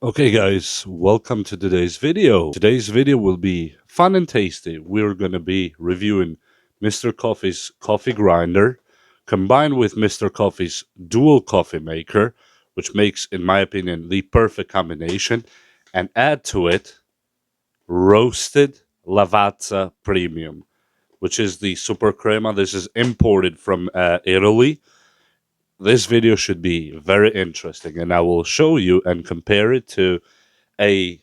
Okay guys, welcome to today's video. Today's video will be fun and tasty. We're going to be reviewing Mr. Coffee's coffee grinder combined with Mr. Coffee's dual coffee maker, which makes, in my opinion, the perfect combination, and add to it roasted Lavazza Premium, which is the super crema. This is imported from Italy. This video should be very interesting, and I will show you and compare it to a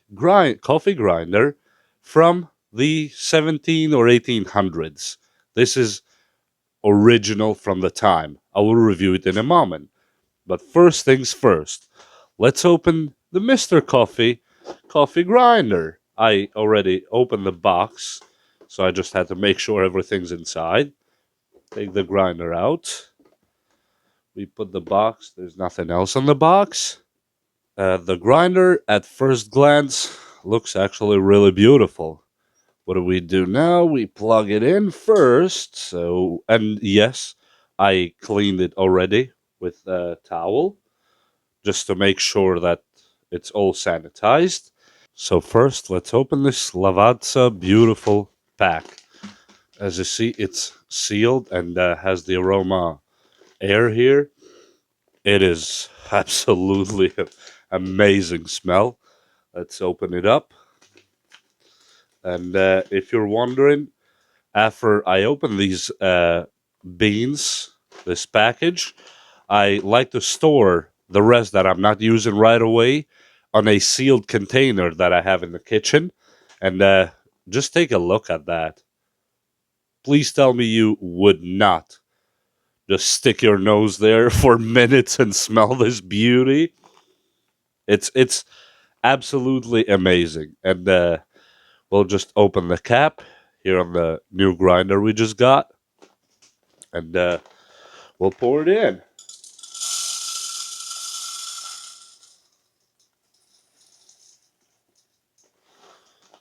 coffee grinder from the 17 or 1800s. This is original from the time. I will review it in a moment. But first things first, let's open the Mr. Coffee grinder. I already opened the box, so I just had to make sure everything's inside. Take the grinder out. We put the box. There's nothing else on the box. The grinder, at first glance, looks actually really beautiful. What do we do now? We plug it in first. So, and yes, I cleaned it already with a towel just to make sure that it's all sanitized. So first, let's open this Lavazza beautiful pack. As you see, it's sealed and has the aroma air here. It is absolutely amazing smell. Let's open it up. And if you're wondering, after I open these beans, this package, I like to store the rest that I'm not using right away on a sealed container that I have in the kitchen. And just take a look at that. Please tell me you would not just stick your nose there for minutes and smell this beauty. It's absolutely amazing. And we'll just open the cap here on the new grinder we just got, and we'll pour it in.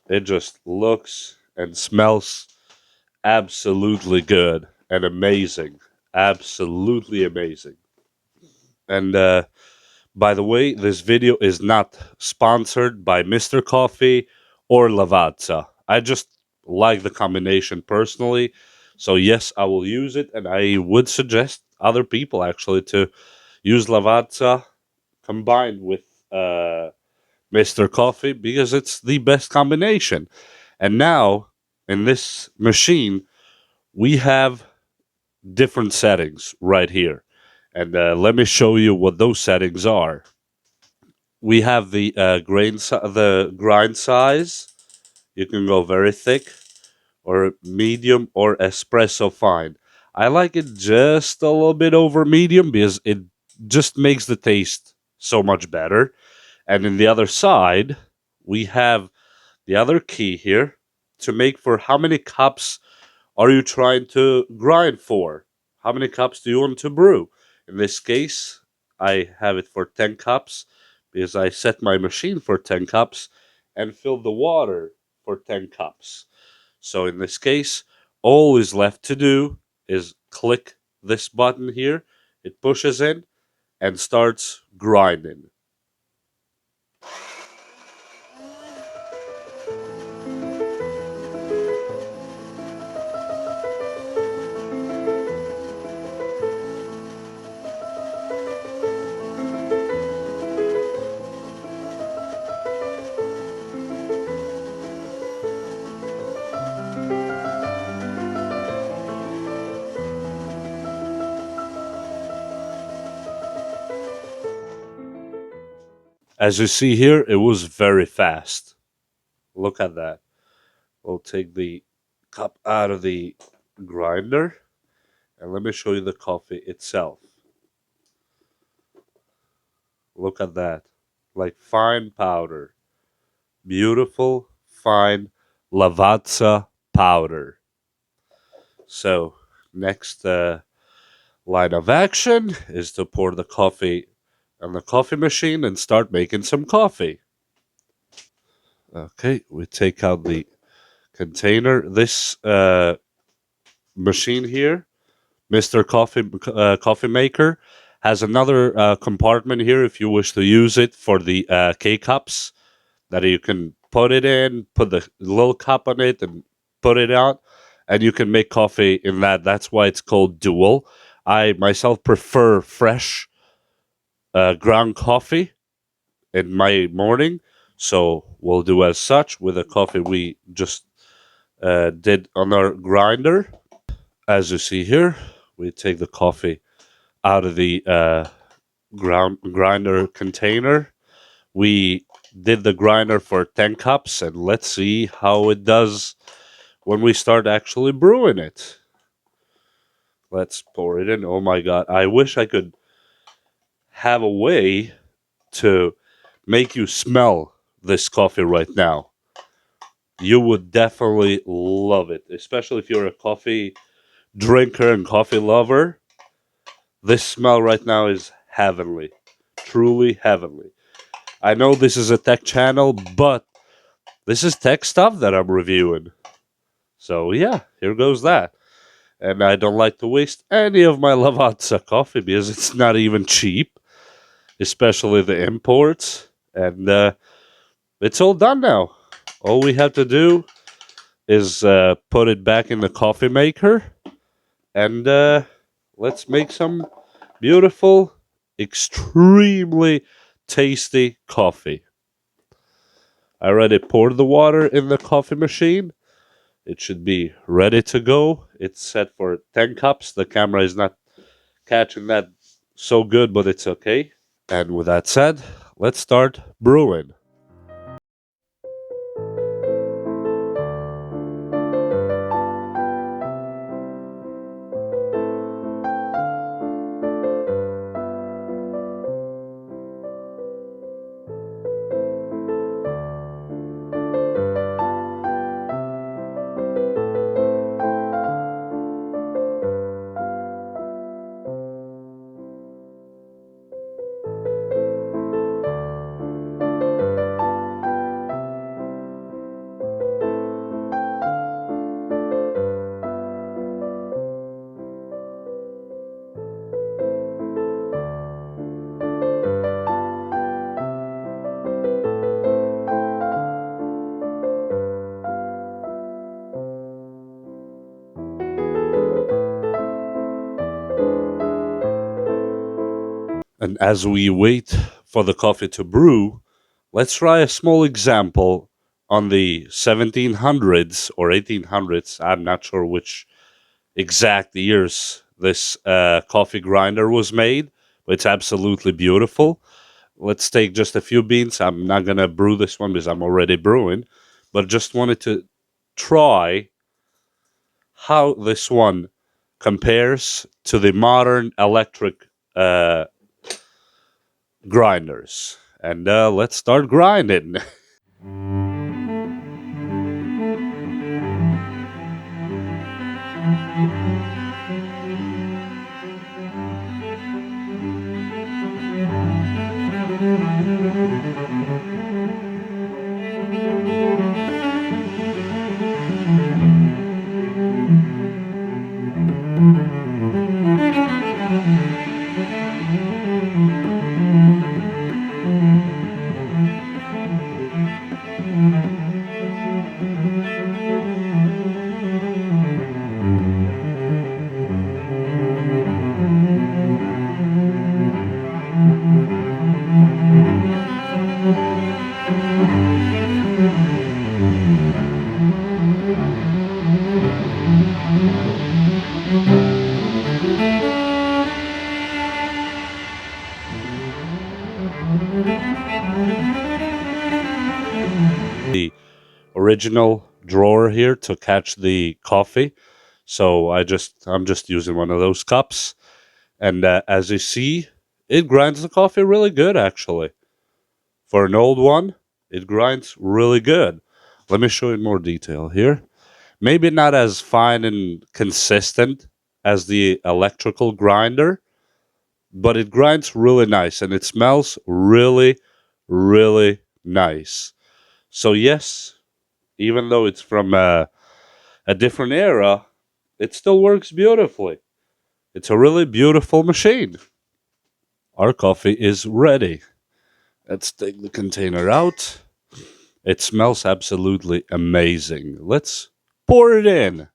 It just looks and smells absolutely good and amazing. Absolutely amazing. And by the way, this video is not sponsored by Mr. Coffee or Lavazza. I just like the combination personally. So, yes, I will use it, and I would suggest other people actually to use Lavazza combined with Mr. Coffee because it's the best combination. And now, in this machine, we have different settings right here. And let me show you what those settings are. We have the the grind size. You can go very thick or medium or espresso fine. I like it just a little bit over medium because it just makes the taste so much better. And in the other side, we have the other key here to make for how many cups are you trying to grind for? How many cups do you want to brew? In this case, I have it for 10 cups because I set my machine for 10 cups and fill the water for 10 cups. So in this case, all is left to do is click this button here. It pushes in and starts grinding. As you see here, it was very fast. Look at that. We'll take the cup out of the grinder and let me show you the coffee itself. Look at that. Like fine powder. Beautiful, fine Lavazza powder. So, next line of action is to pour the coffee on the coffee machine and start making some coffee. Okay, we take out the container. This machine here, Mr. Coffee Maker, Has another compartment here if you wish to use it for the K-cups that you can put it in, put the little cup on it, and put it out, and you can make coffee in that. That's why it's called dual. I myself prefer fresh ground coffee in my morning, so we'll do as such with the coffee we just did on our grinder. As you see here, we take the coffee out of the grinder container. We did the grinder for 10 cups, and let's see how it does when we start actually brewing it. Let's pour it in. Oh my god, I wish I could have a way to make you smell this coffee right now. You would definitely love it, especially if you're a coffee drinker and coffee lover. This smell right now is heavenly, truly heavenly. I know this is a tech channel, but this is tech stuff that I'm reviewing. So yeah, here goes that. And I don't like to waste any of my Lavazza coffee because it's not even cheap, especially the imports. And it's all done now. All we have to do is put it back in the coffee maker, and let's make some beautiful, extremely tasty coffee. I already poured the water in the coffee machine. It should be ready to go. It's set for 10 cups. The camera is not catching that so good, but it's okay. And with that said, let's start brewing. And as we wait for the coffee to brew, let's try a small example on the 1700s or 1800s. I'm not sure which exact years this coffee grinder was made, but it's absolutely beautiful. Let's take just a few beans. I'm not going to brew this one because I'm already brewing, but just wanted to try how this one compares to the modern electric grinders. And let's start grinding. The original drawer here to catch the coffee. So I'm just using one of those cups, and as you see, it grinds the coffee really good actually. For an old one, it grinds really good. Let me show you in more detail here. Maybe not as fine and consistent as the electrical grinder, but it grinds really nice and it smells really, really nice. So yes, even though it's from a different era, it still works beautifully. It's a really beautiful machine. our coffee is ready. Let's take the container out. It smells absolutely amazing. Let's pour it in.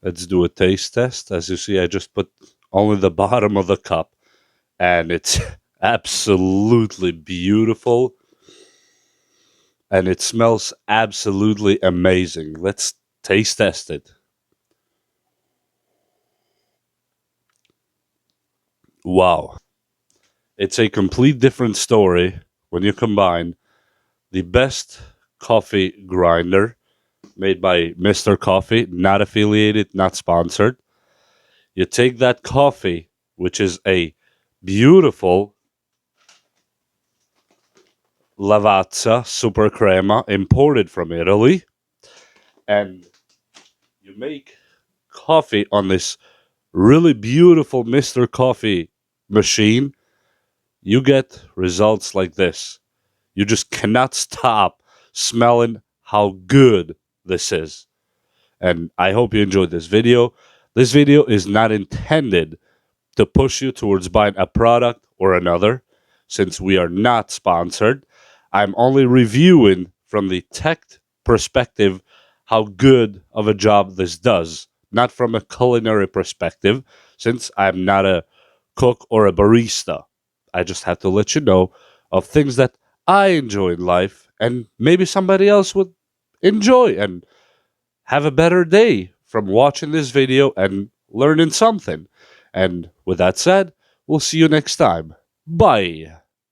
Let's do a taste test. As you see, I just put only the bottom of the cup, and it's absolutely beautiful, and it smells absolutely amazing. Let's taste test it. Wow. It's a complete different story when you combine the best coffee grinder made by Mr. Coffee, not affiliated, not sponsored. You take that coffee, which is a beautiful Lavazza Super Crema imported from Italy, and you make coffee on this really beautiful Mr. Coffee machine. You get results like this. You just cannot stop smelling how good this is. And I hope you enjoyed this video. This video is not intended to push you towards buying a product or another, since we are not sponsored. I'm only reviewing from the tech perspective how good of a job this does, not from a culinary perspective, since I'm not a cook or a barista. I just have to let you know of things that I enjoy in life, and maybe somebody else would enjoy and have a better day from watching this video and learning something. And with that said, we'll see you next time. Bye.